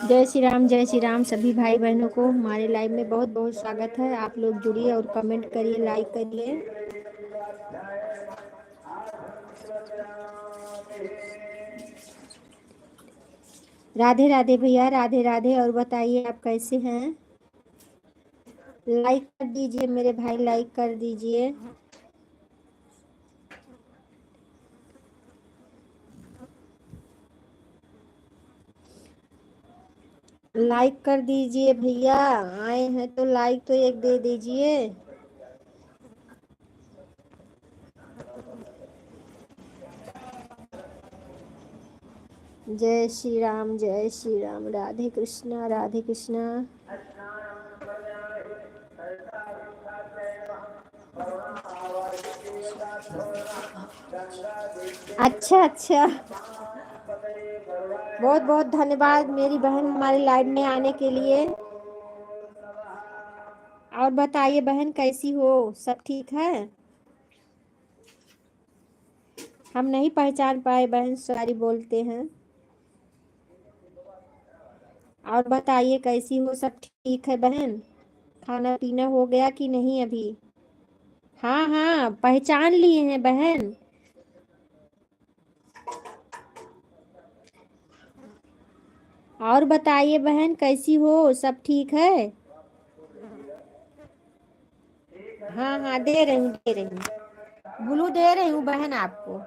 जय श्री राम सभी भाई बहनों को हमारे लाइव में बहुत बहुत स्वागत है। आप लोग जुड़िए और कमेंट करिए, लाइक करिए। राधे राधे भैया, राधे राधे। और बताइए आप कैसे हैं? लाइक कर दीजिए मेरे भाई, लाइक कर दीजिए। लाइक कर दीजिए भैया, आए हैं तो लाइक तो एक दे दीजिए। जय श्री राम, जय श्री राम। राधे कृष्णा, राधे कृष्णा। अच्छा अच्छा, बहुत बहुत धन्यवाद मेरी बहन हमारे लाइव में आने के लिए। और बताइए बहन कैसी हो, सब ठीक है? हम नहीं पहचान पाए बहन, सॉरी बोलते हैं। और बताइए कैसी हो, सब ठीक है बहन? खाना पीना हो गया कि नहीं अभी? हाँ हाँ, पहचान लिए हैं बहन। और बताइए बहन कैसी हो, सब ठीक है? हाँ हाँ, दे रही हूँ, दे रही हूँ, ब्लू दे रही हूँ बहन आपको।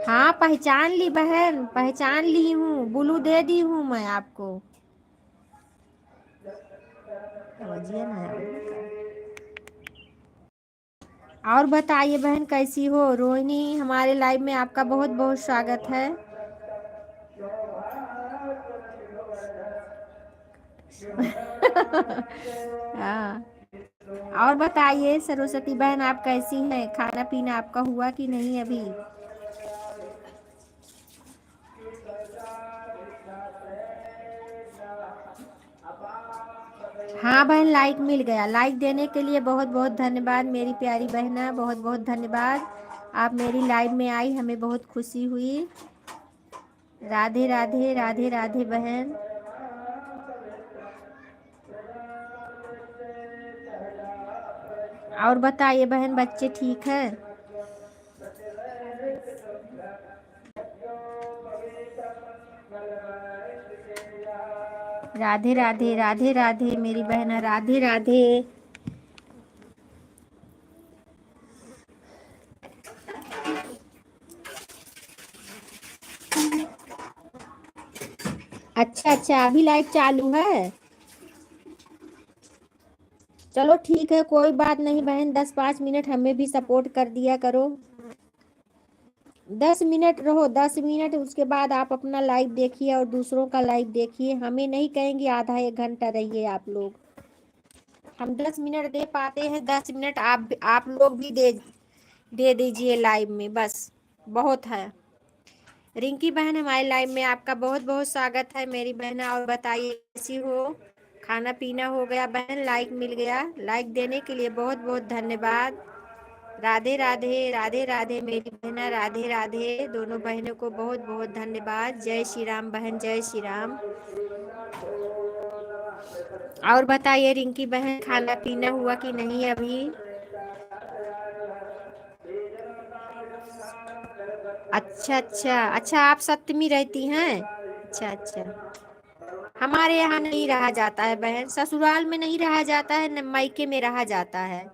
हाँ पहचान ली बहन, पहचान ली हूँ, ब्लू दे दी हूँ मैं आपको। समझिए ना। और बताइए बहन कैसी हो? रोहिणी, हमारे लाइव में आपका बहुत बहुत स्वागत है। हाँ, और बताइए सरस्वती बहन आप कैसी हैं? खाना पीना आपका हुआ कि नहीं अभी? हाँ बहन, लाइक मिल गया। लाइक देने के लिए बहुत बहुत धन्यवाद मेरी प्यारी बहना, बहुत बहुत धन्यवाद। आप मेरी लाइव में आई, हमें बहुत खुशी हुई। राधे राधे, राधे राधे बहन। और बताइए बहन, बच्चे ठीक है? राधे राधे, राधे राधे मेरी बहना, राधे राधे। अच्छा अच्छा, अभी लाइव चालू है? चलो ठीक है, कोई बात नहीं बहन, 10-5 मिनट हमें भी सपोर्ट कर दिया करो। 10 मिनट रहो, 10 मिनट, उसके बाद आप अपना लाइव देखिए और दूसरों का लाइव देखिए। हमें नहीं कहेंगे आधा 1 घंटा रहिए आप लोग। हम 10 मिनट दे पाते हैं, 10 मिनट आप लोग भी दे दीजिए लाइव में, बस बहुत है। रिंकी बहन, हमारे लाइव में आपका बहुत बहुत स्वागत है मेरी बहना। और बताइए कैसी हो? खाना पीना हो गया बहन? लाइक मिल गया? लाइक देने के लिए बहुत बहुत धन्यवाद। राधे राधे, राधे राधे मेरी बहना, राधे राधे। दोनों बहनों को बहुत बहुत धन्यवाद। जय श्री राम बहन, जय श्री राम। और बताइए रिंकी बहन, खाना पीना हुआ कि नहीं अभी? अच्छा अच्छा अच्छा, आप सप्तमी रहती हैं? अच्छा अच्छा, हमारे यहाँ नहीं रहा जाता है बहन, ससुराल में नहीं रहा जाता है, न मायके में रहा जाता है।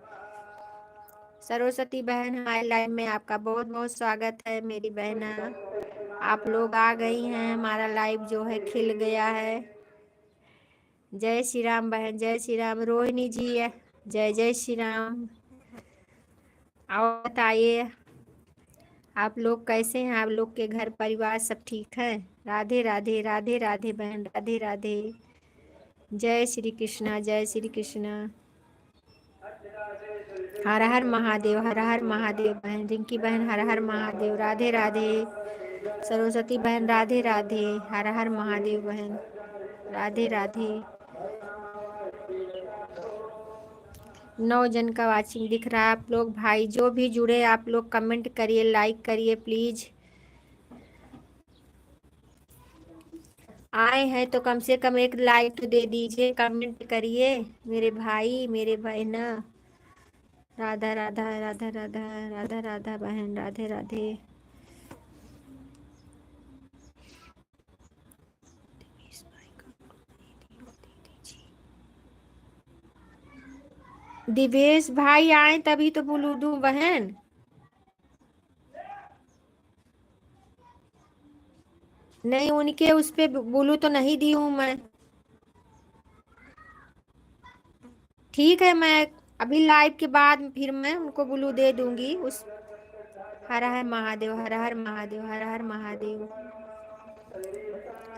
सरस्वती बहन, हमारे लाइव में आपका बहुत बहुत स्वागत है मेरी बहना। आप लोग आ गई हैं, हमारा लाइव जो है खिल गया है। जय श्री राम बहन, जय श्री राम। रोहिणी जी, जय जय श्री राम। और बताइए आप लोग कैसे हैं? आप लोग के घर परिवार सब ठीक है? राधे राधे, राधे राधे बहन, राधे राधे। जय श्री कृष्णा, जय श्री कृष्णा। हर हर महादेव, हर हर महादेव बहन। रिंकी बहन हर हर महादेव, राधे राधे। सरस्वती बहन राधे राधे, हर हर महादेव बहन, राधे राधे। 9 जन का वाचिंग दिख रहा है। आप लोग भाई जो भी जुड़े आप लोग कमेंट करिए, लाइक करिए प्लीज। आए हैं तो कम से कम एक लाइक तो दे दीजिए, कमेंट करिए मेरे भाई मेरे बहना। राधा राधा, राधा राधा, राधा राधा बहन, राधे राधे। दिवेश भाई आए तभी तो बोलू दूं बहन। नहीं, उनके उस पे बोलू तो नहीं दी हूँ मैं। ठीक है, मैं अभी लाइव के बाद फिर मैं उनको ब्लू दे दूंगी। उस हर हर महादेव, हर हर महादेव, हर हर महादेव,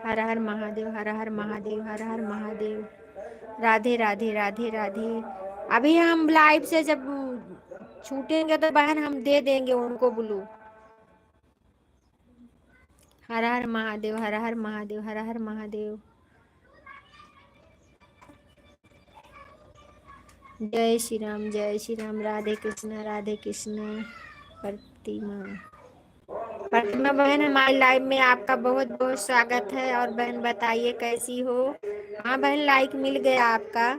हर हर महादेव, हर हर महादेव, हर हर महादेव। राधे राधे, राधे राधे। अभी हम लाइव से जब छूटेंगे तो बहन हम दे देंगे उनको ब्लू। हर हर महादेव, हर हर महादेव, हर हर महादेव। जय श्री राम, जय श्री राम। राधे कृष्ण, राधे कृष्ण। प्रतिमा, प्रतिमा बहन हमारे लाइव में आपका बहुत बहुत स्वागत है। और बहन बताइए कैसी हो? हाँ बहन, लाइक मिल गया आपका,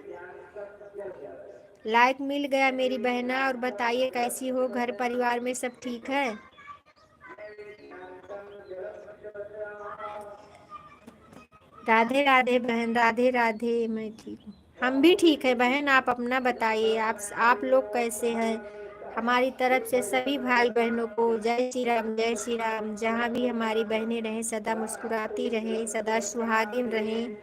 लाइक मिल गया मेरी बहना। और बताइए कैसी हो? घर परिवार में सब ठीक है? राधे राधे बहन, राधे राधे। मैं ठीक हूँ, हम भी ठीक है बहन। आप अपना बताइए, आप लोग कैसे हैं? हमारी तरफ से सभी भाई बहनों को जय श्री राम, जय श्री राम। जहाँ भी हमारी बहनें रहें सदा मुस्कुराती रहें, सदा सुहागिन रहें।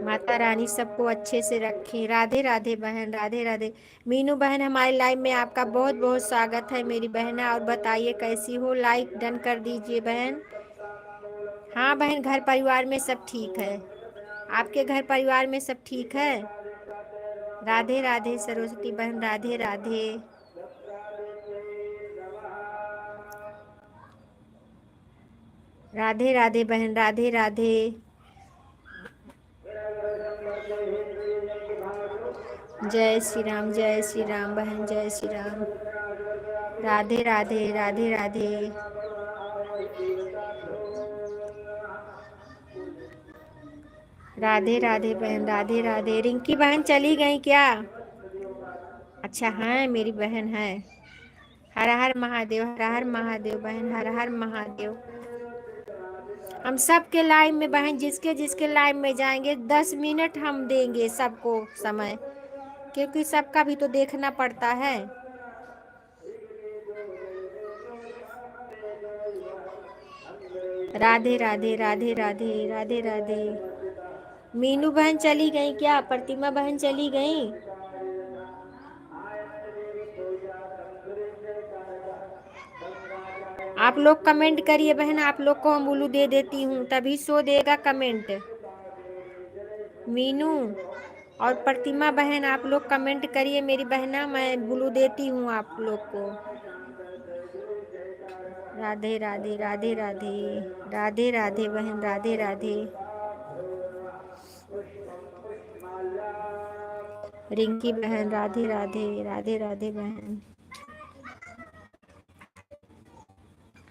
माता रानी सबको अच्छे से रखें। राधे राधे बहन, राधे राधे। मीनू बहन हमारे लाइव में आपका बहुत बहुत स्वागत है मेरी बहना। और बताइए कैसी हो? लाइक डन कर दीजिए बहन। हाँ बहन, घर परिवार में सब ठीक है। आपके घर परिवार में सब ठीक है? राधे राधे सरस्वती बहन, राधे राधे। राधे राधे बहन, राधे राधे। जय श्री राम, जय श्री राम बहन, जय श्री राम। राधे राधे, राधे राधे। राधे राधे बहन, राधे राधे। रिंकी बहन चली गई क्या? अच्छा, है मेरी बहन है। हर हर महादेव, हर हर महादेव बहन, हर हर महादेव। हम सबके लाइव में बहन, जिसके जिसके लाइव में जाएंगे 10 मिनट हम देंगे सबको समय, क्योंकि सबका भी तो देखना पड़ता है। राधे राधे, राधे राधे, राधे राधे। मीनू बहन चली गई क्या? प्रतिमा बहन चली गई? आप लोग कमेंट करिए बहन, आप लोग को हम ब्लू दे देती हूँ, तभी शो देगा कमेंट। मीनू और प्रतिमा बहन आप लोग कमेंट करिए मेरी बहना, मैं ब्लू देती हूँ आप लोग को। राधे राधे, राधे राधे, राधे राधे बहन, राधे राधे। रिंकी बहन राधे राधे, राधे राधे बहन।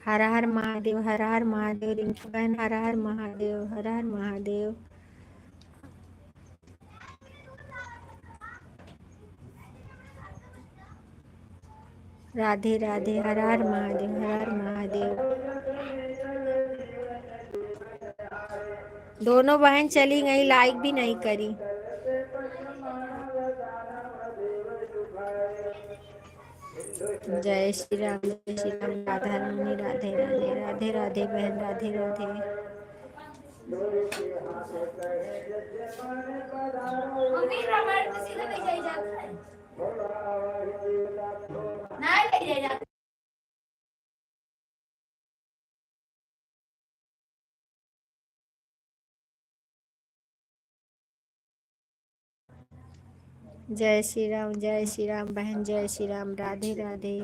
हर हर महादेव, हर हर महादेव। रिंकी बहन हर हर महादेव, हर हर महादेव। राधे राधे, हर हर महादेव, हर हर महादेव। दोनों बहन चली गई, लाइक भी नहीं करी। जय श्री राम, जय श्री राम। राधा रानी, राधे राधे, राधे राधे बहन, राधे राधे। जय श्री राम बहन, जय श्री राम, राधे राधे।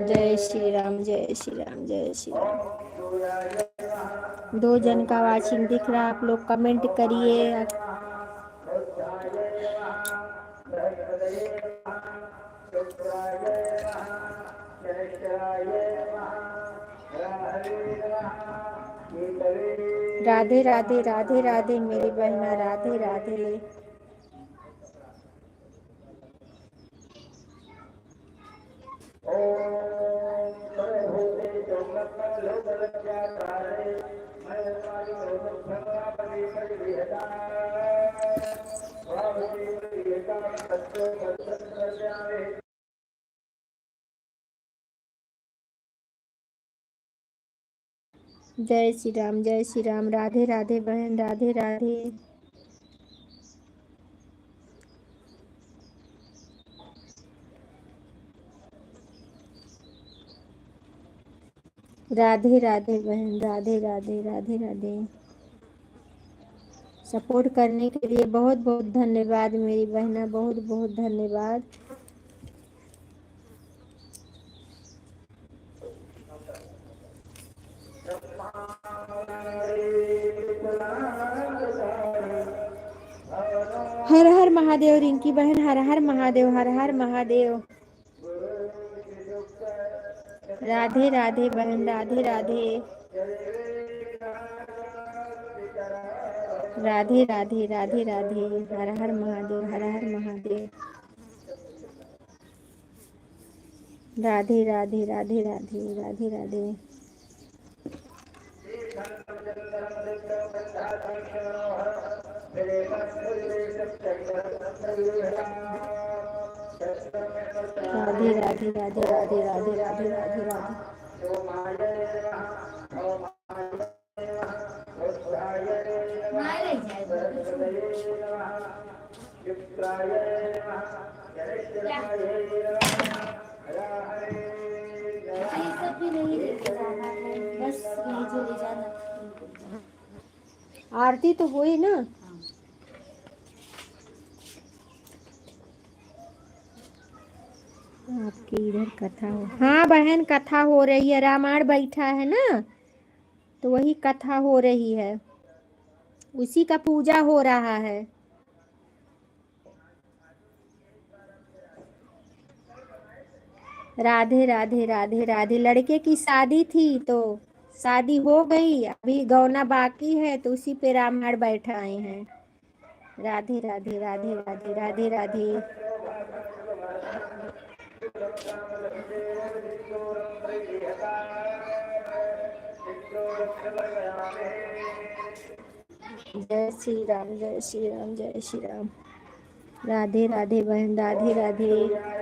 जय श्री राम, जय श्री राम, जय श्री राम। 2 जन का वाचिंग दिख रहा, आप लोग कमेंट करिए। राधे राधे, राधे राधे मेरी बहना, राधे राधे। जय श्री राम, जय श्री राम, राधे राधे बहन, राधे राधे। राधे राधे बहन, राधे राधे, राधे राधे। सपोर्ट करने के लिए बहुत बहुत धन्यवाद मेरी बहना, बहुत बहुत धन्यवाद। हर हर महादेव रिंकी बहन, हर हर महादेव, हर हर महादेव। राधे राधे बहन, राधे राधे। राधे राधे, राधे राधे, हर हर महादेव, हर हर महादेव। राधे राधे, राधे राधे, राधे राधे। राधे राधे, राधे राधे, राधे राधे, राधे राधे। बस ले जाना। आरती तो हुई ना। आपके इधर कथा हो? हाँ बहन, कथा हो रही है, रामायण बैठा है ना, तो वही कथा हो रही है, उसी का पूजा हो रहा है। राधे राधे, राधे राधे। लड़के की शादी थी तो शादी हो गई, अभी गौना बाकी है, तो उसी पे रामायण बैठा आए हैं। राधे राधे, राधे राधे, राधे राधे। जय श्री राम, जय श्री राम, जय श्री राम। राधे राधे बहन, राधे राधे।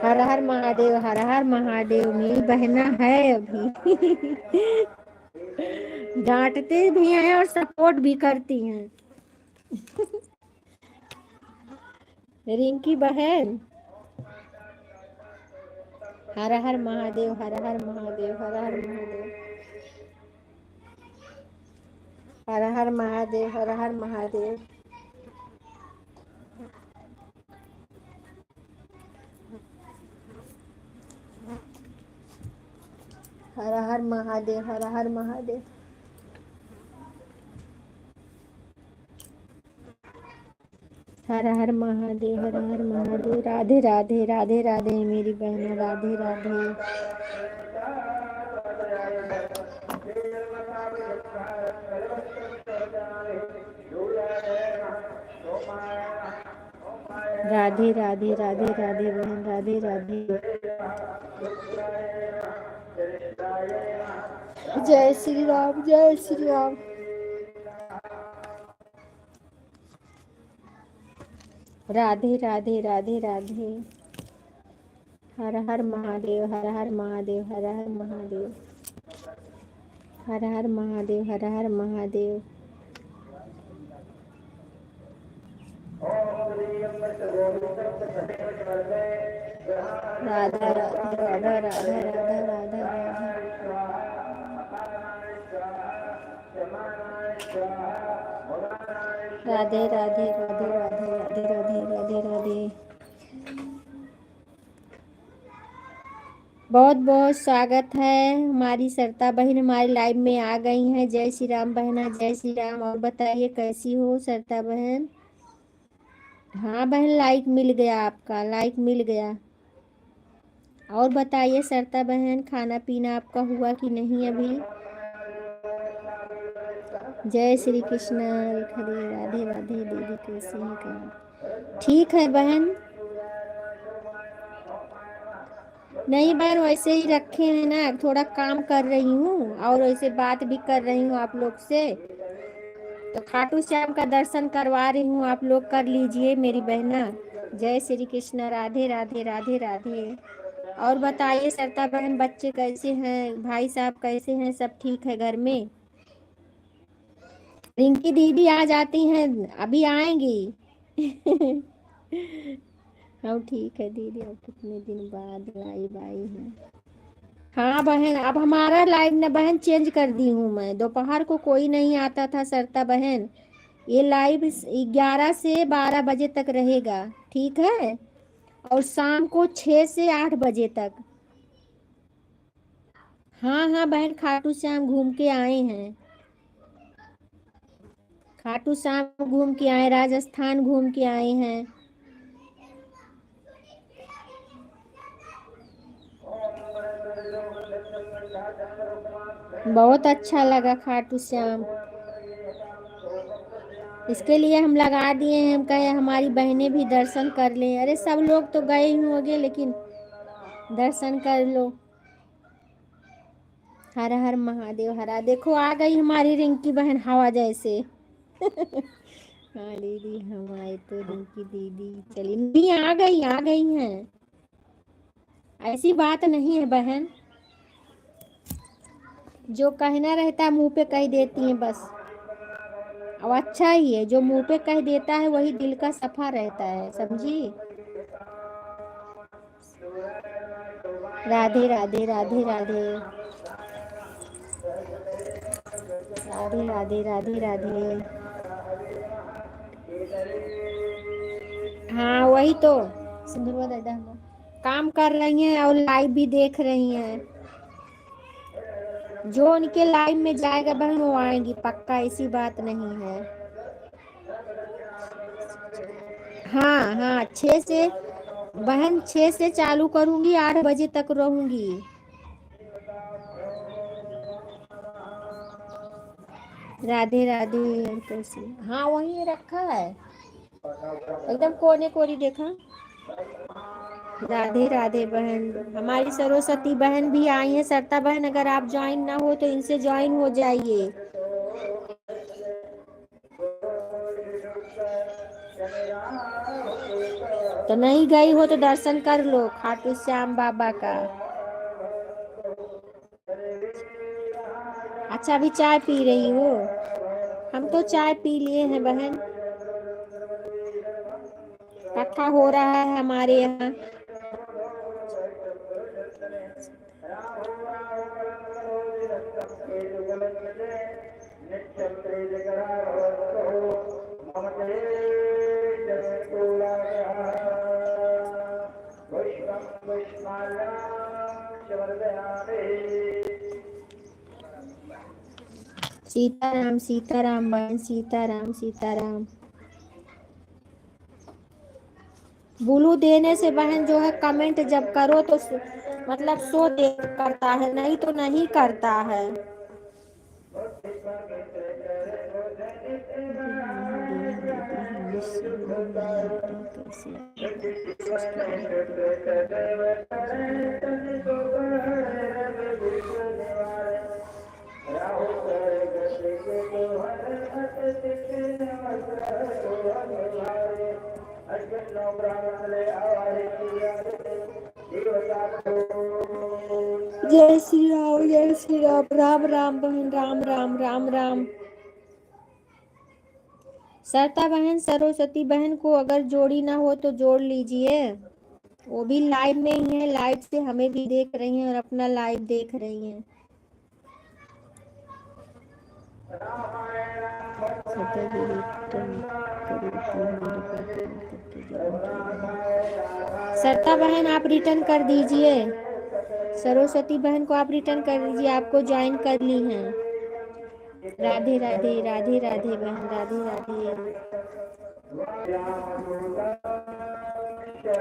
हर हर महादेव, हर हर महादेव। मेरी बहना है अभी डांटते भी हैं और सपोर्ट भी करती हैं रिंकी बहन। हर हर महादेव, हर हर महादेव, हर हर महादेव, हर हर महादेव, हर हर महादेव। हर हर महादेव, हर हर महादेव। हर हर महादेव, हर हर महादेव। राधे राधे, राधे राधे मेरी बहन, राधे राधे। राधे राधे, राधे राधे बहन, राधे राधे। जय श्री राम, जय श्री राम। राधे राधे, राधे राधे। हर हर महादेव, हर हर महादेव, हर हर महादेव, हर हर महादेव, हर हर महादेव। राधा राधा राधा राधा राधा राधा राधा। राधे राधे राधे राधे राधे राधे राधे राधे। बहुत बहुत स्वागत है। हमारी सरता बहन हमारी लाइव में आ गई हैं। जय श्री राम बहना, जय श्री राम। और बताइए कैसी हो सरता बहन? हाँ बहन, लाइक मिल गया, आपका लाइक मिल गया। और बताइए सरता बहन, खाना पीना आपका हुआ कि नहीं अभी? जय श्री कृष्ण हरे राधे राधे। दीदी कैसी है? कहाँ? ठीक है बहन। नहीं बहन, वैसे ही रखे हैं ना, थोड़ा काम कर रही हूँ और वैसे बात भी कर रही हूँ आप लोग से। तो खाटू श्याम का दर्शन करवा रही हूँ, आप लोग कर लीजिए मेरी बहना। जय श्री कृष्ण राधे राधे राधे राधे। और बताइए सरता बहन, बच्चे कैसे हैं? भाई साहब कैसे हैं? सब ठीक है घर में? रिंकी दीदी आ जाती हैं, अभी आएंगी। हम ठीक है दीदी, अब कितने दिन बाद लाइव आई हैं। हाँ बहन, अब हमारा लाइव न बहन चेंज कर दी हूँ मैं। दोपहर को कोई नहीं आता था सरता बहन। ये लाइव 11 से 12 बजे तक रहेगा, ठीक है? और शाम को 6 से 8 बजे तक। हाँ हाँ बहन, खाटू श्याम घूम के आए हैं। खाटू श्याम घूम के आए, राजस्थान घूम के आए हैं। बहुत अच्छा लगा खाटू श्याम, इसके लिए हम लगा दिए हैं। हम कहे हमारी बहनें भी दर्शन कर लें। अरे सब लोग तो गए ही होंगे, लेकिन दर्शन कर लो। हर हर महादेव हरा। देखो आ गई हमारी रिंकी बहन हवा जैसे। हाँ दीदी, हम आए तो रिंकी दीदी चली नहीं, आ गई हैं। ऐसी बात नहीं है बहन, जो कहना रहता है मुंह पे कह देती हैं बस। अब अच्छा ही है, जो मुंह पे कह देता है वही दिल का सफा रहता है, समझी? राधे राधे राधे राधे राधे राधे राधे राधे। हाँ वही तो, सिंदूर दादा काम कर रही हैं और लाइव भी देख रही हैं। जो उनके लाइव में जाएगा बहन वो आएंगी पक्का, ऐसी बात नहीं है। हाँ हाँ, 6 से बहन 6 से चालू करूंगी, 8 बजे तक रहूंगी। राधे राधे। कैसी? हाँ वही रखा है एकदम कोने कोरी, देखा। राधे राधे बहन, हमारी सरस्वती बहन भी आई है। सरता बहन अगर आप ज्वाइन ना हो तो इनसे ज्वाइन हो जाइए। तो नहीं गई हो तो दर्शन कर लो खाटू श्याम बाबा का। अच्छा अभी चाय पी रही हो? हम तो चाय पी लिए हैं बहन। कथा हो रहा है हमारे यहाँ। सीताराम सीताराम बहन, सीताराम सीताराम। ब्लू देने से बहन जो है कमेंट जब करो तो मतलब शो दे करता है, नहीं तो नहीं करता है। जय श्री राम, जय श्री राम। राम राम बहन, राम राम राम राम। सरता बहन, सरस्वती बहन को अगर जोड़ी ना हो तो जोड़ लीजिए। वो भी लाइव में ही है, लाइव से हमें भी देख रही हैं और अपना लाइव देख रही हैं। सरता जी रिटर्न करो तो मेरे को कॉल करके जरूर। सरता बहन आप रिटर्न कर दीजिए, सरस्वती बहन को आप रिटर्न कर दीजिए, आपको ज्वाइन कर ली हैं। राधे राधे राधे राधे बहन, राधे राधे।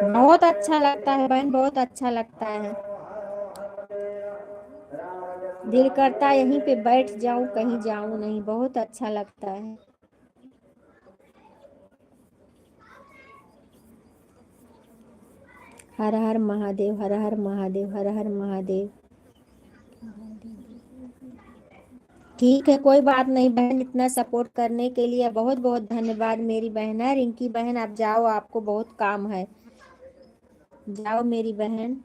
बहुत अच्छा लगता है बहन, बहुत अच्छा लगता है। दिल करता है यहीं पे बैठ जाऊं, कहीं जाऊं नहीं, बहुत अच्छा लगता है। हर हर महादेव, हर हर महादेव, हर हर महादेव। ठीक है, कोई बात नहीं बहन, इतना सपोर्ट करने के लिए बहुत बहुत धन्यवाद मेरी बहन है। रिंकी बहन आप जाओ, आपको बहुत काम है, जाओ मेरी बहन।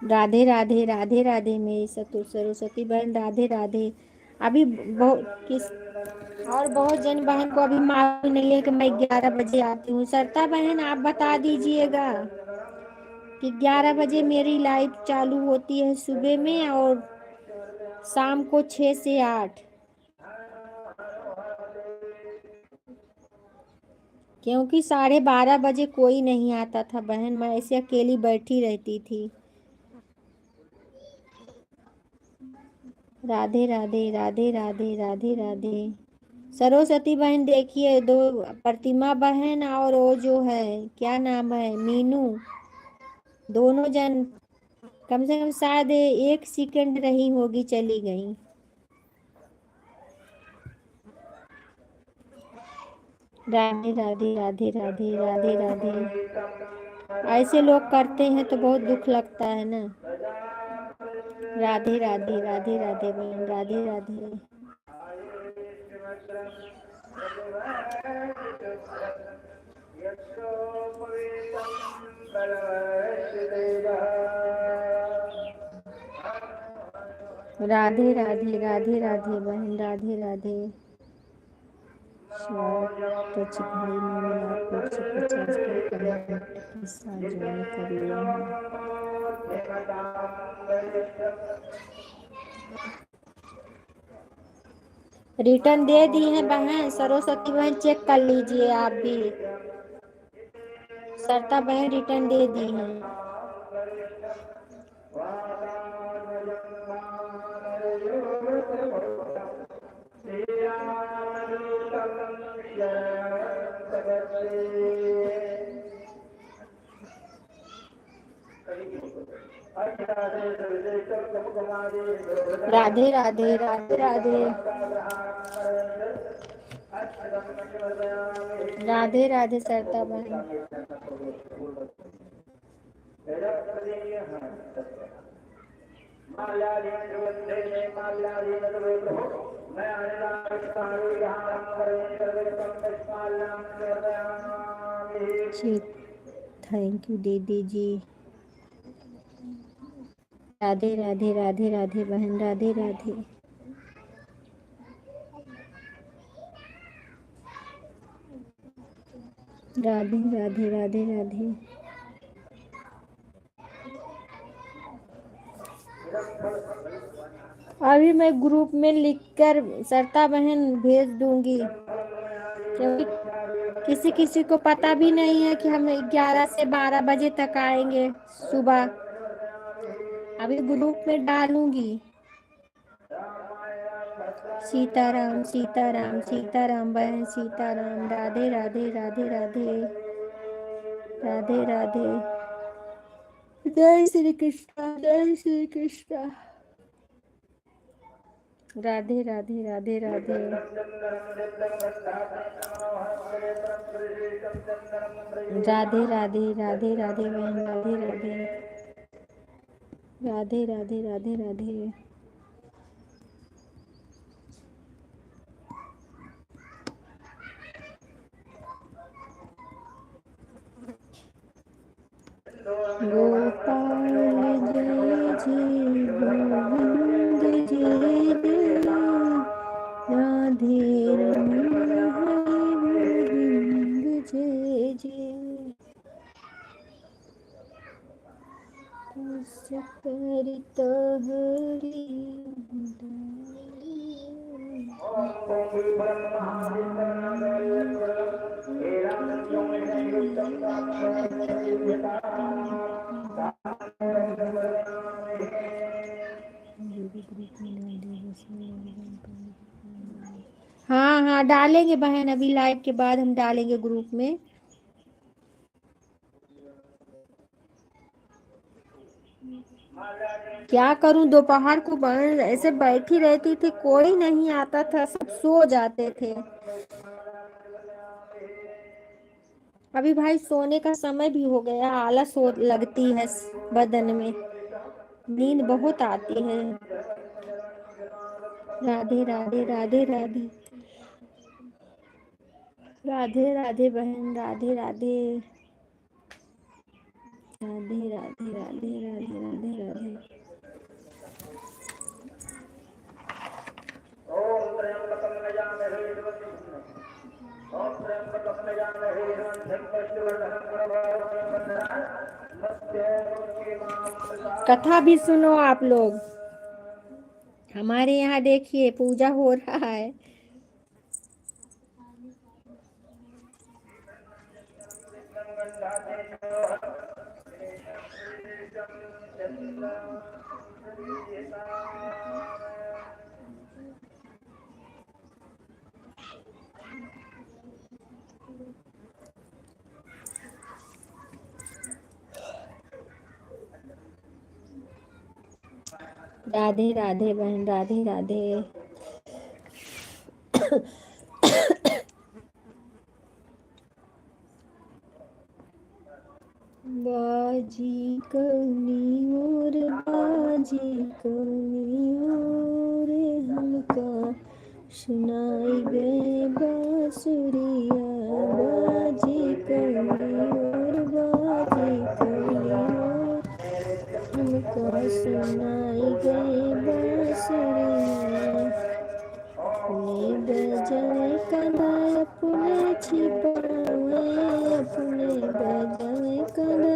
राधे राधे राधे राधे मेरी सरस्वती बहन, राधे राधे। अभी बहुत किस और बहुत जन बहन को अभी मालूम नहीं है कि मैं 11 बजे आती हूँ। सरता बहन आप बता दीजिएगा कि 11 बजे मेरी लाइव चालू होती है सुबह में, और शाम को 6 से 8, क्योंकि 12:30 बजे कोई नहीं आता था बहन, मैं ऐसे अकेली बैठी रहती थी। राधे राधे राधे राधे राधे राधे। सरस्वती बहन देखिए, दो प्रतिमा बहन और वो जो है क्या नाम है मीनू, दोनों जन कम से कम शायद 1 सेकंड रही होगी, चली गई। राधे राधे राधे राधे राधे राधे। ऐसे लोग करते हैं तो बहुत दुख लगता है ना। राधे राधे राधे राधे बहन, राधे राधे। राधे राधे राधे राधे बहन, राधे राधे। टच भाई मैंने आपको 150 का कमेंट के साथ ज्वाइन कर लिया है। रिटर्न दे दी है बहन, सरस्वती बहन चेक कर लीजिए आप भी। सरता बहन रिटर्न दे दी है। राधे राधे राधे राधे राधे राधे सरता बहन। जी थैंक यू दीदी जी। राधे राधे राधे राधे बहन, राधे राधे। राधे राधे राधे राधे। अभी मैं ग्रुप में लिखकर सरता बहन भेज दूंगी, क्योंकि किसी किसी को पता भी नहीं है कि हम 11 से 12 बजे तक आएंगे सुबह। अभी ग्रुप में डालूंगी। सीताराम सीताराम सीताराम बहन, सीताराम। राधे राधे राधे राधे राधे राधे। जय श्री कृष्णा, जय श्री कृष्णा। राधे राधे राधे राधे। राधे राधे राधे राधे बहन, राधे राधे राधे राधे राधे राधे। गोपाल जय जय गोविंद जय जय राधे रमण हरि गोविंद जय जय सतरित हरि हाँ हाँ डालेंगे बहन, अभी लाइव के बाद हम डालेंगे ग्रुप में। क्या करूं, दोपहर को बहन ऐसे बैठी रहती थी, कोई नहीं आता था, सब सो जाते थे। अभी भाई सोने का समय भी हो गया, आलस हो लगती है बदन में, नींद बहुत आती है। राधे राधे राधे राधे राधे राधे बहन, राधे राधे राधे राधे राधे राधे राधे राधे। कथा भी सुनो आप लोग, हमारे यहाँ देखिए पूजा हो रहा है। राधे राधे बहन, राधे राधे। बाजी कौनी और बाजी कौनी और हमका सुनाई गए बांसुरिया, बाजी कौनी और बाजी कौनी और हमका सुनाई गए बांसुरिया। अपने बजाए कंधा अपने छिपाए, अपने बजाए कंधा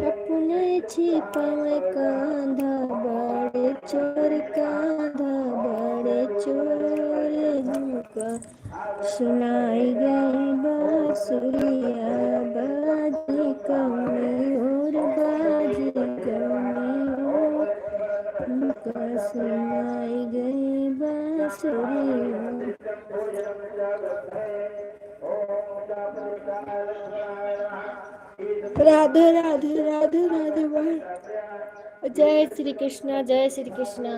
अपने छिपाए, कांधा बड़े चोर, कांधा बड़े चोर हमका सुनाई गई बांसुरिया, बाजी कौनी और बाजी कौनी और हमका सुनाई गई बांसुरिया। राधे राधे राधे राधे भाई, जय श्री कृष्णा, जय श्री कृष्णा।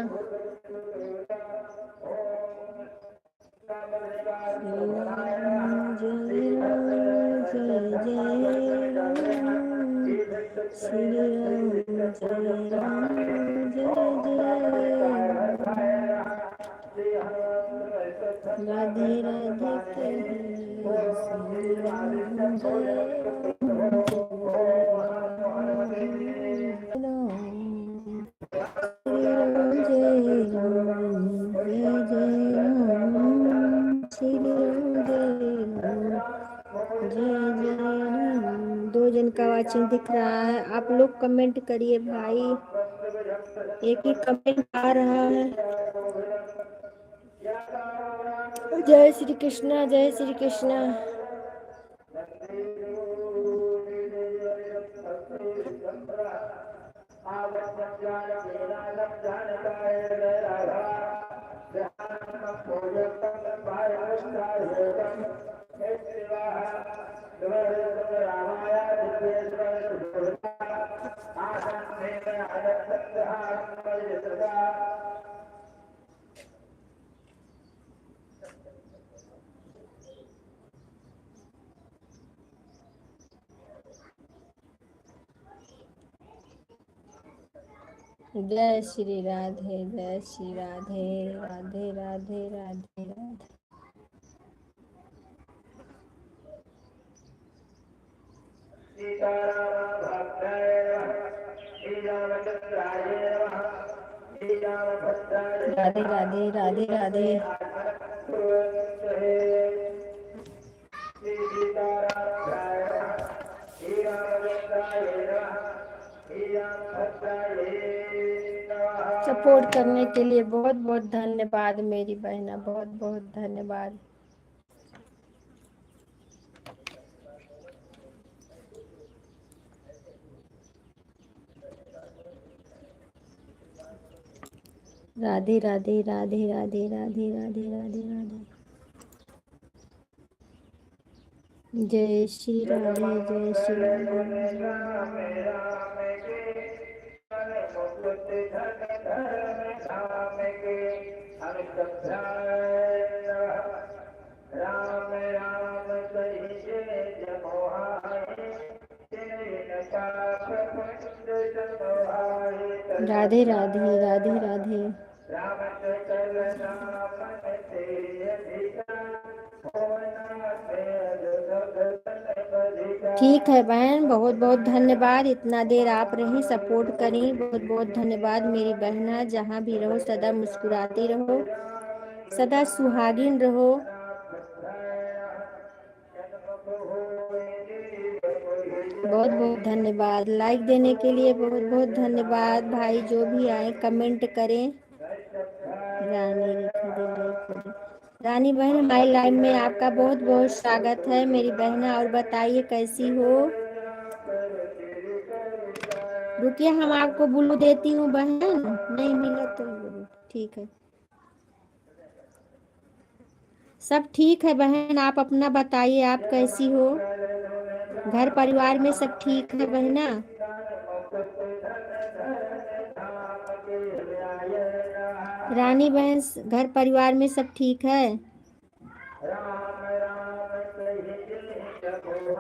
जय जय राम, श्री राम जय राम, जय जय राधे राधे कहे श्री राम जय दो जन का वाचिंग दिख रहा है, आप लोग कमेंट करिए भाई, एक ही कमेंट आ रहा है। जय श्री कृष्णा, जय श्री कृष्णा। जय श्री राधे, जय श्री राधे, राधे राधे राधे राधे। राधे राधे राधे राधे। सपोर्ट करने के लिए बहुत बहुत धन्यवाद मेरी बहना, बहुत बहुत धन्यवाद। राधे राधे राधे राधे राधे राधे राधे राधे। जय श्री राधे जय श्री राधे। राधे राधे राधे राधे। ठीक है बहन, बहुत बहुत धन्यवाद, इतना देर आप रही सपोर्ट करी, बहुत बहुत धन्यवाद मेरी बहना। जहाँ भी रहो सदा मुस्कुराती रहो, सदा सुहागिन रहो। बहुत बहुत धन्यवाद लाइक देने के लिए, बहुत बहुत धन्यवाद भाई। जो भी आए कमेंट करें। रानी रेखा दे लाइक। रानी बहन हमारी लाइव में आपका बहुत बहुत स्वागत है मेरी बहना। और बताइए कैसी हो? रुकिए हम आपको ब्लू देती हूँ बहन, नहीं मिला तो ठीक है। सब ठीक है बहन, आप अपना बताइए, आप कैसी हो? घर परिवार में सब ठीक है बहना? रानी बहन घर परिवार में सब ठीक है?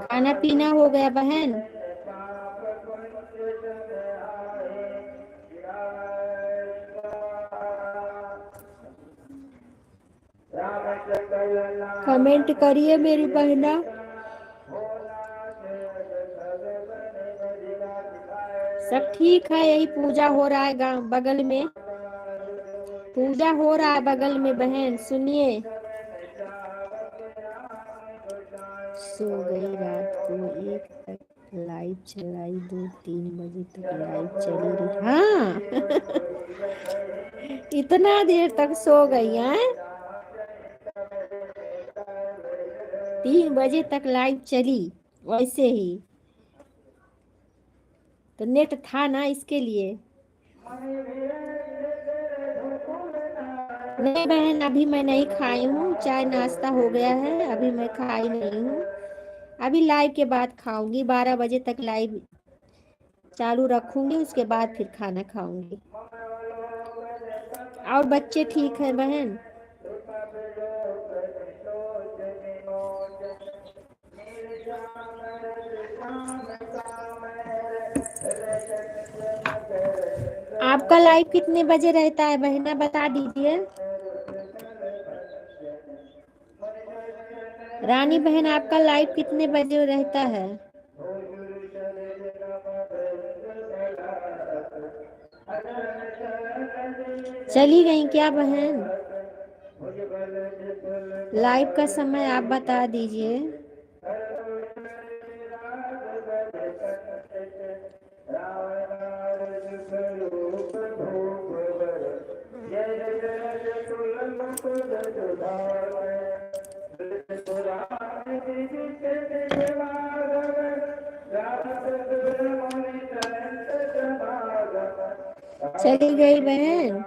खाना पीना हो गया बहन? कमेंट करिए मेरी बहना। सब ठीक है, यही पूजा हो रहा है गांव बगल में, पूजा हो रहा है बगल में बहन, सुनिए। सो गई रात को 1 तक लाइव चलाई, 2-3 बजे तक लाइव चली रही। हाँ इतना देर तक सो गई हैं? 3 बजे तक लाइव चली वैसे ही तो नेट था ना इसके लिए। नहीं बहन अभी मैं नहीं खाई हूँ, चाय नाश्ता हो गया है, अभी मैं खाई नहीं हूँ। अभी लाइव के बाद खाऊंगी, 12 बजे तक लाइव चालू रखूंगी, उसके बाद फिर खाना खाऊंगी। और बच्चे ठीक है बहन? आपका लाइव कितने बजे रहता है बहना, बता दीजिए। रानी बहन आपका लाइव कितने बजे रहता है? चली गई क्या बहन? लाइव का समय आप बता दीजिए। चली गई बहन?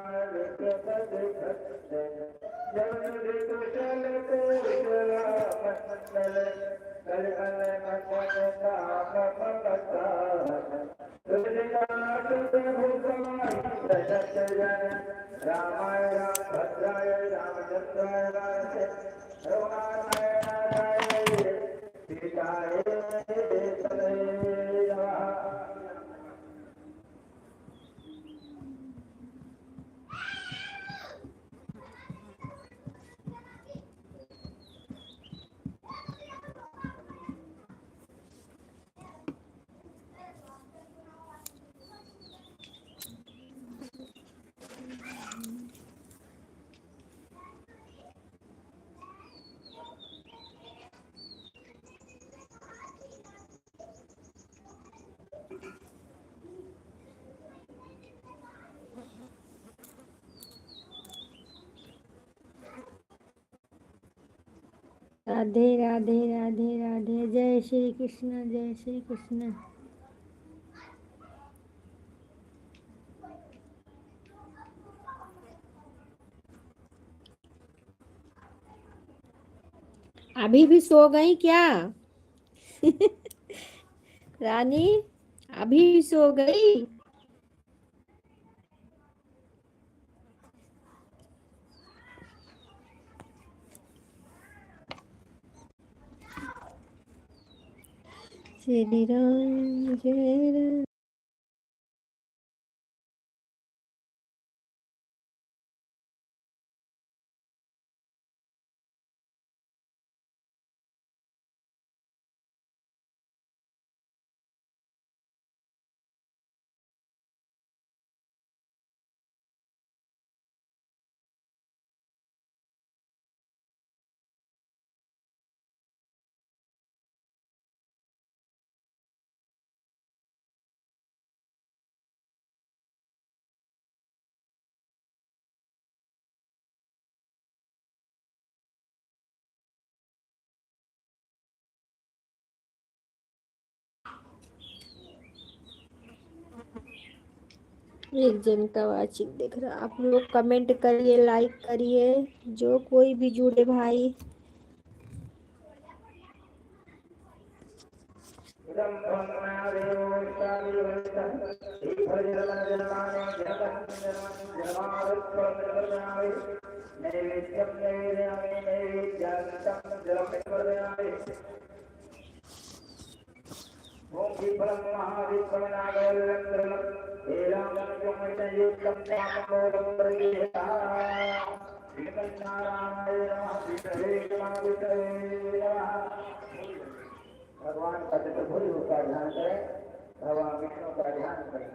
राधे राधे राधे राधे। जय श्री कृष्ण, जय श्री कृष्ण। अभी भी सो गई क्या? रानी, अभी भी सो गई? श्री राम जय राम। एक जन का वाचिक दिख रहा। आप लोग कमेंट करिए, लाइक करिए, जो कोई भी जुड़े भाई। भगवान का चतुर्भुज का ध्यान करें, भगवान विष्णु का ध्यान करें।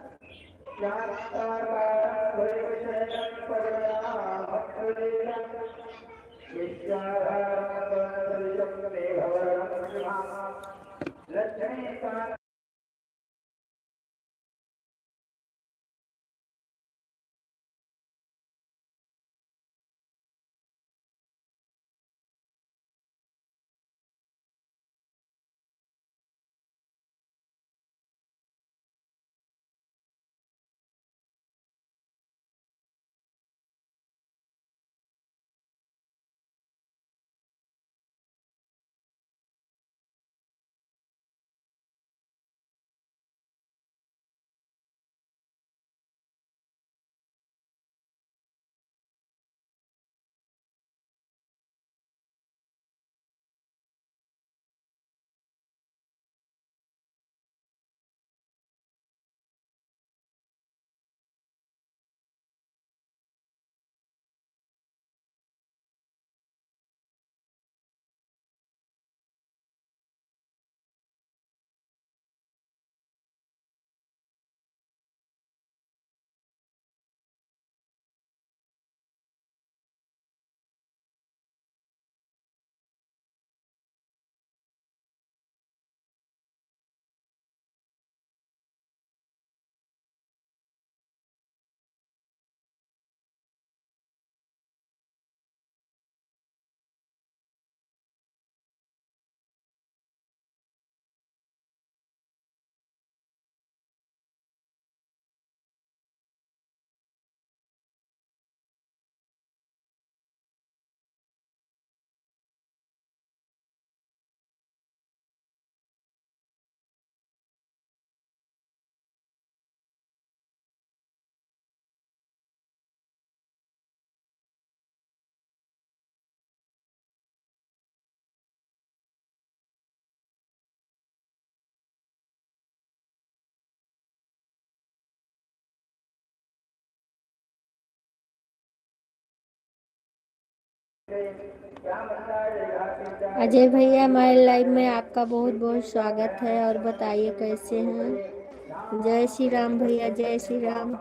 अजय भैया, हमारे लाइव में आपका बहुत बहुत स्वागत है। और बताइए कैसे हैं? जय श्री राम भैया, जय श्री राम।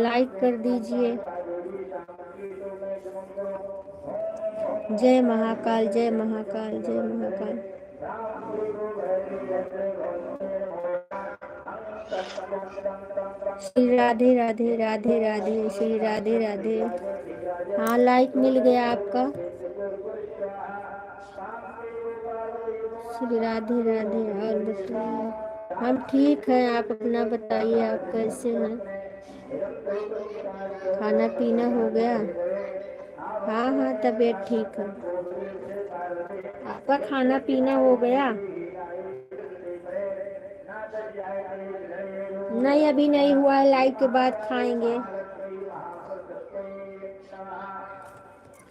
लाइक कर दीजिए। जय महाकाल, जय महाकाल, जय महाकाल। श्री राधे राधे राधे राधे, श्री राधे राधे। हाँ, लाइक मिल गया आपका। श्री राधे राधे। और बताइए। हम ठीक हैं, आप अपना बताइए, आप कैसे हैं? खाना पीना हो गया? हाँ हाँ, तबीयत ठीक है। आपका खाना पीना हो गया? नहीं, अभी नहीं हुआ है, लाइव के बाद खाएंगे।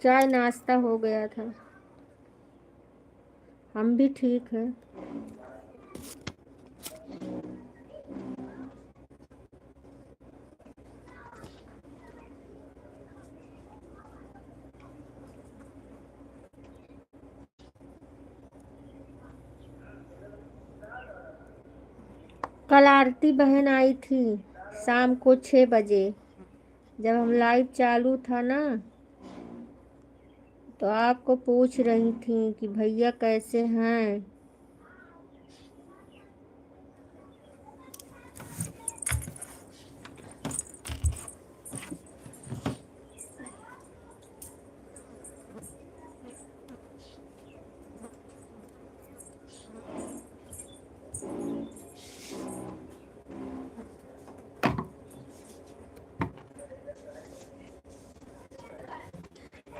चाय नाश्ता हो गया था। हम भी ठीक हैं। कल आरती बहन आई थी शाम को 6 बजे, जब हम लाइव चालू था ना, तो आपको पूछ रही थी कि भैया कैसे हैं।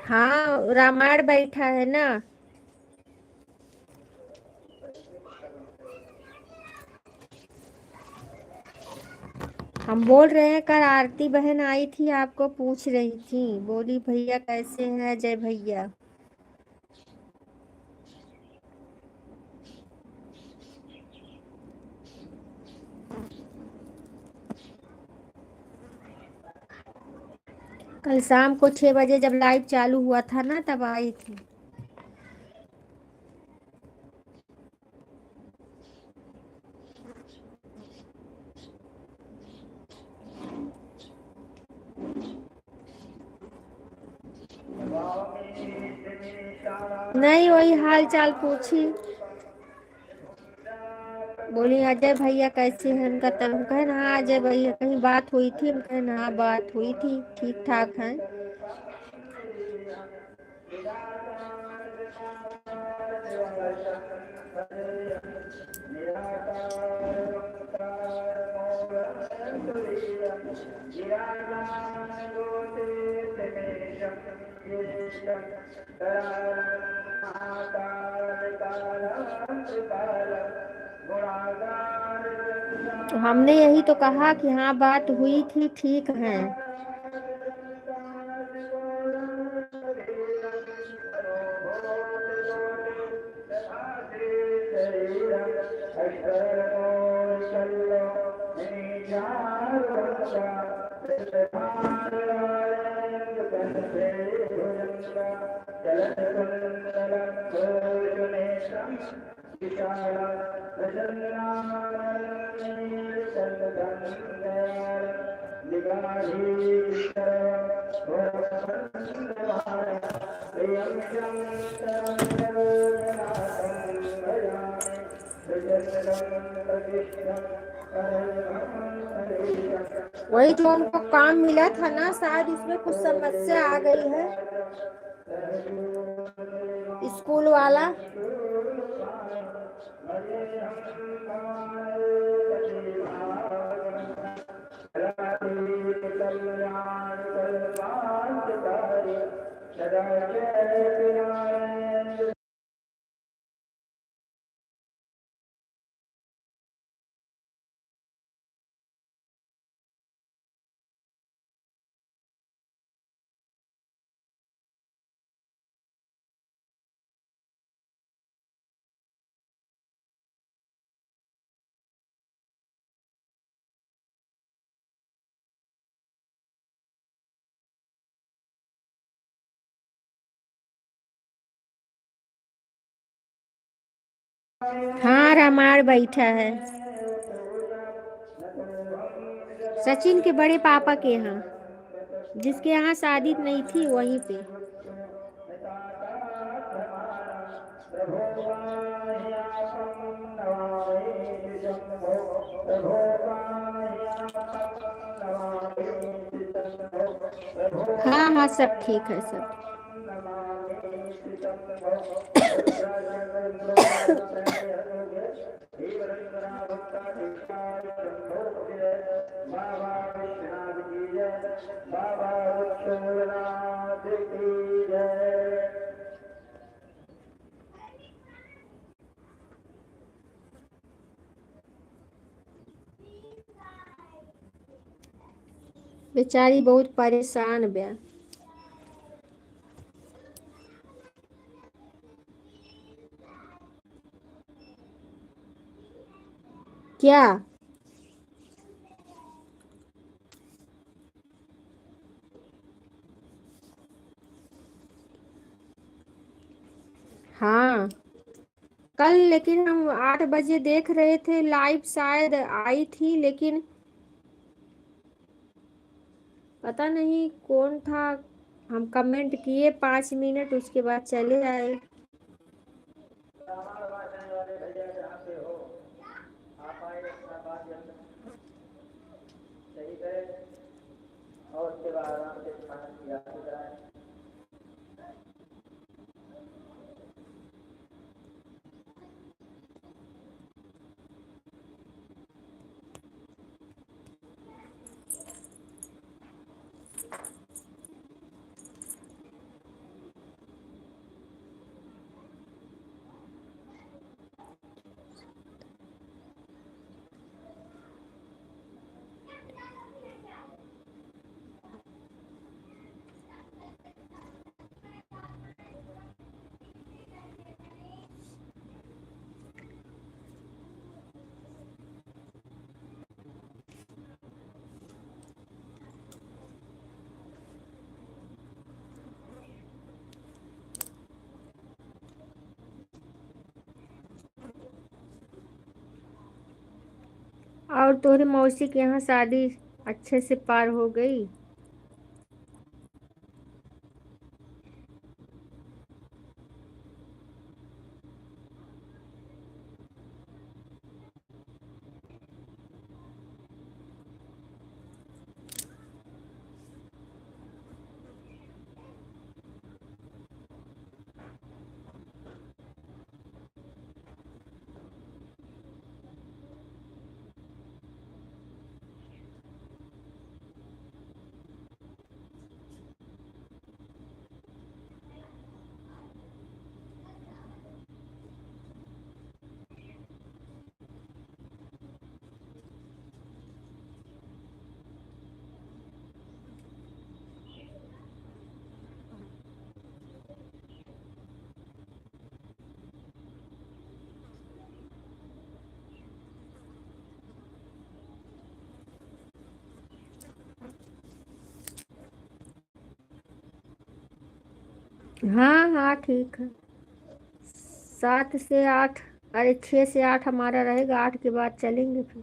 हाँ, रामायण बैठा है ना। हम बोल रहे हैं, कल आरती बहन आई थी, आपको पूछ रही थी, बोली भैया कैसे हैं, जय भैया। कल शाम को 6 बजे जब लाइव चालू हुआ था ना, तब आई थी। नहीं, वही हाल चाल पूछी, बोली अजय भैया कैसे हैं उनका, तब हम कहे ना हाँ अजय भैया, कहीं बात हुई थी, हम कहे ना हाँ बात हुई थी, ठीक ठाक हैं। तो हमने यही तो कहा कि हाँ बात हुई थी, ठीक है। वही जो उनको काम मिला था ना, शायद उसमें कुछ समस्या आ गई है, स्कूल वाला। हाँ, रामायण बैठा है सचिन के बड़े पापा के यहाँ, जिसके यहाँ शादी नहीं थी वहीं पे। हाँ हाँ, सब ठीक है सब। बाबा विश्वनाथ की जय, बाबा विश्वनाथ की जय। बेचारी बहुत परेशान बे। क्या? हाँ, कल लेकिन हम 8 बजे देख रहे थे लाइव, शायद आई थी, लेकिन पता नहीं कौन था। हम कमेंट किए 5 मिनट, उसके बाद चले आए। और उसके बाद आराम से खाना किया। और तोहरी मौसी के यहाँ शादी अच्छे से पार हो गई? हाँ हाँ, ठीक है। 7 से 8, अरे 6 से 8 हमारा रहेगा, 8 के बाद चलेंगे फिर।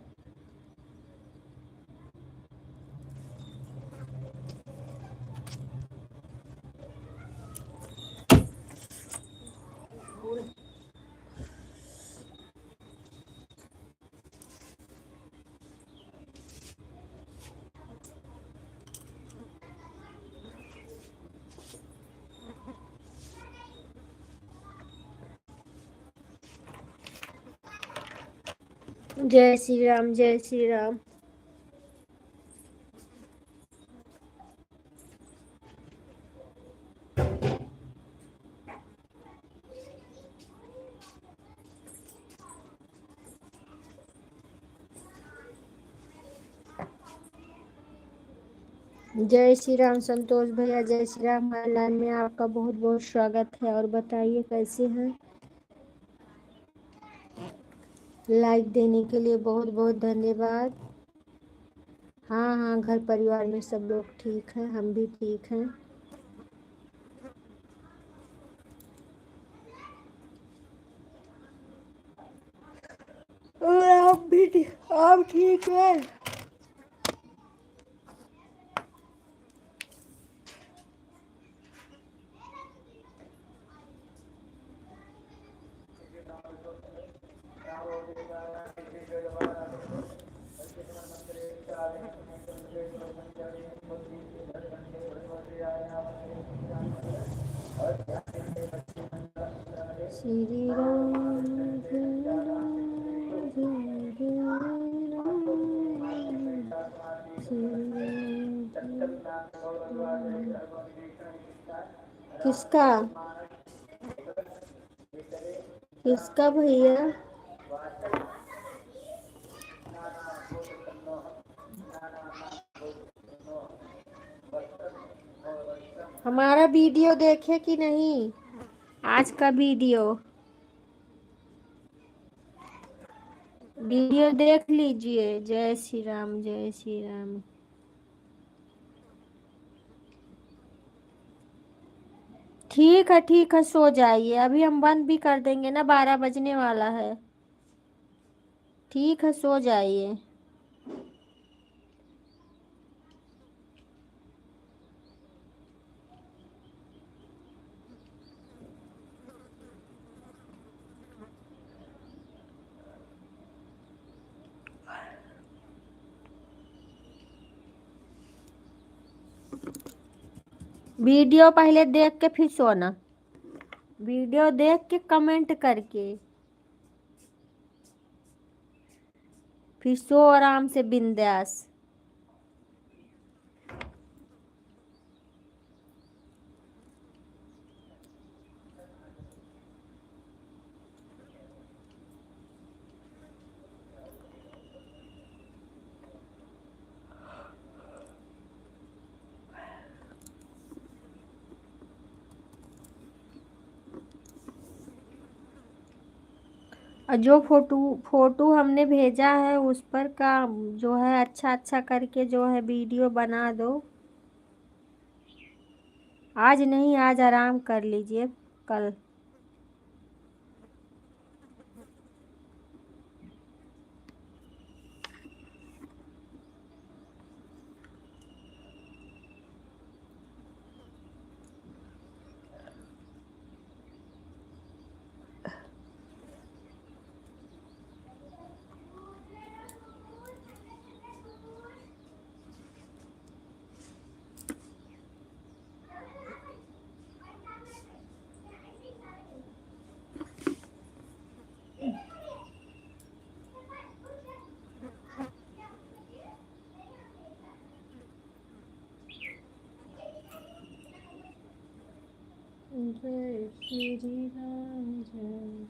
जय श्री राम, जय श्री राम। जय श्री राम संतोष भैया, जय श्री राम। हमारे लाइन में आपका बहुत बहुत स्वागत है। और बताइए कैसे हैं? लाइक देने के लिए बहुत बहुत धन्यवाद। हाँ हाँ, घर परिवार में सब लोग ठीक हैं, हम भी ठीक हैं। और आप ठीक हैं? श्री राम जय राम जय जय राम श्री राम किसका किसका भैया? हमारा वीडियो देखे कि नहीं? आज का वीडियो देख लीजिए। जय श्री राम जय श्री राम। ठीक है सो जाइए। अभी हम बंद भी कर देंगे ना, 12 बजने वाला है। ठीक है सो जाइए। वीडियो पहले देख के फिर सोना। वीडियो देख के कमेंट करके फिर सो आराम से बिंदास। और जो फोटो फोटो हमने भेजा है उस पर का जो है अच्छा अच्छा करके जो है वीडियो बना दो। आज नहीं, आज आराम कर लीजिए कल। जय श्री राम जय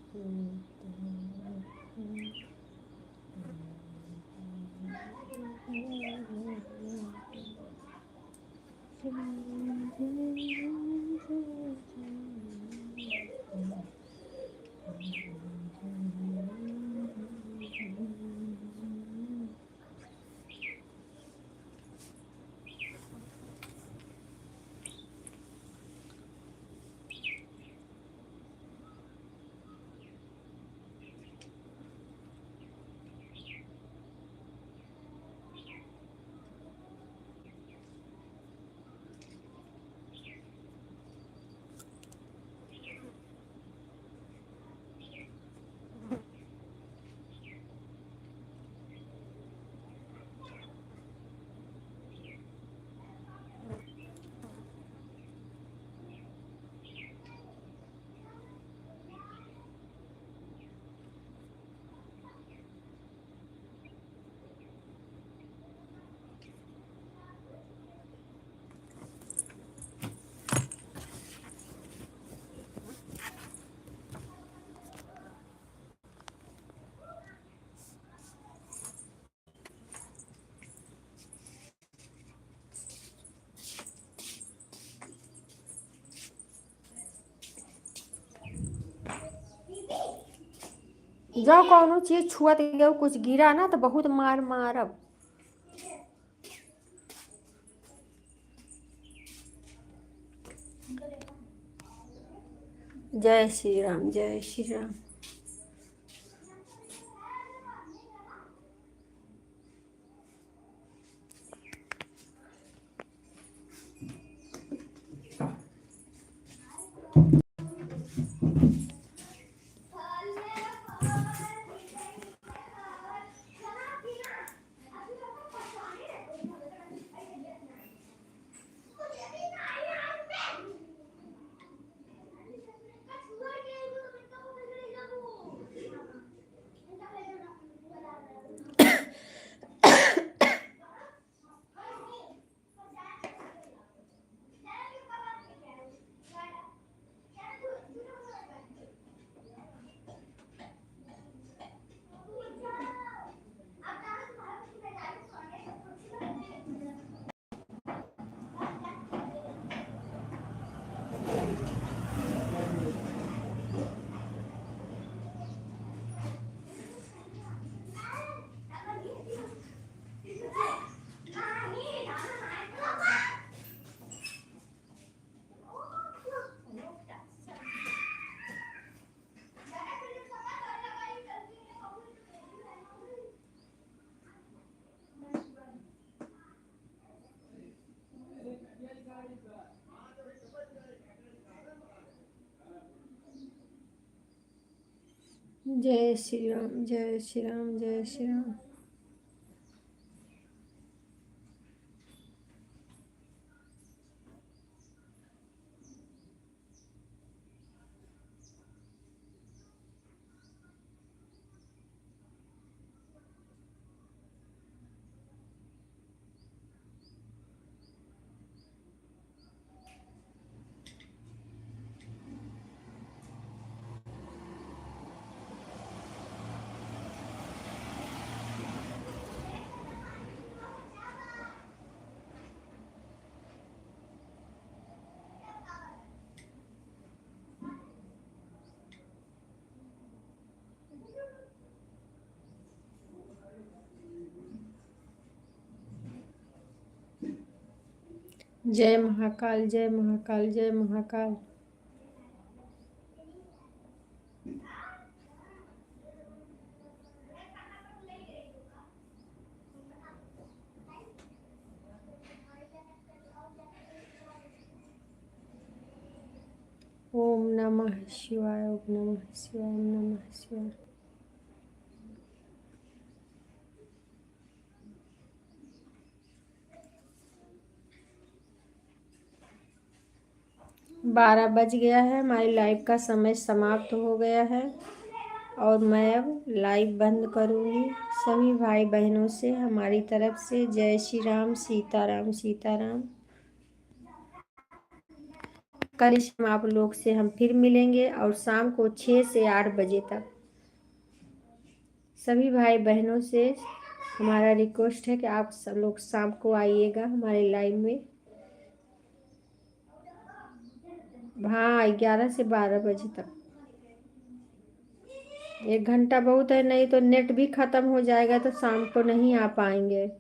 जो कौनो चीज छुअत गयो कुछ गिरा ना तो बहुत मार मारब। जय श्री राम जय श्री राम। जय श्री राम, जय श्री राम, जय श्री राम। जय महाकाल, जय महाकाल, जय महाकाल। ओम नमः शिवाय, ओम नमः शिवाय, ओम नमः शिवाय। बारह बज गया है, हमारी लाइव का समय समाप्त हो गया है और मैं अब लाइव बंद करूँगी। सभी भाई बहनों से हमारी तरफ से जय श्री राम, सीताराम, सीताराम। कल हम आप लोग से हम फिर मिलेंगे और शाम को 6 से 8 बजे तक। सभी भाई बहनों से हमारा रिक्वेस्ट है कि आप सब लोग शाम को आइएगा हमारे लाइव में। हाँ, 11 से 12 बजे तक। 1 घंटा बहुत है, नहीं तो नेट भी खत्म हो जाएगा तो शाम को नहीं आ पाएंगे।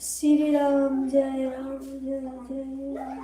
श्री राम, जय राम, जय जय राम।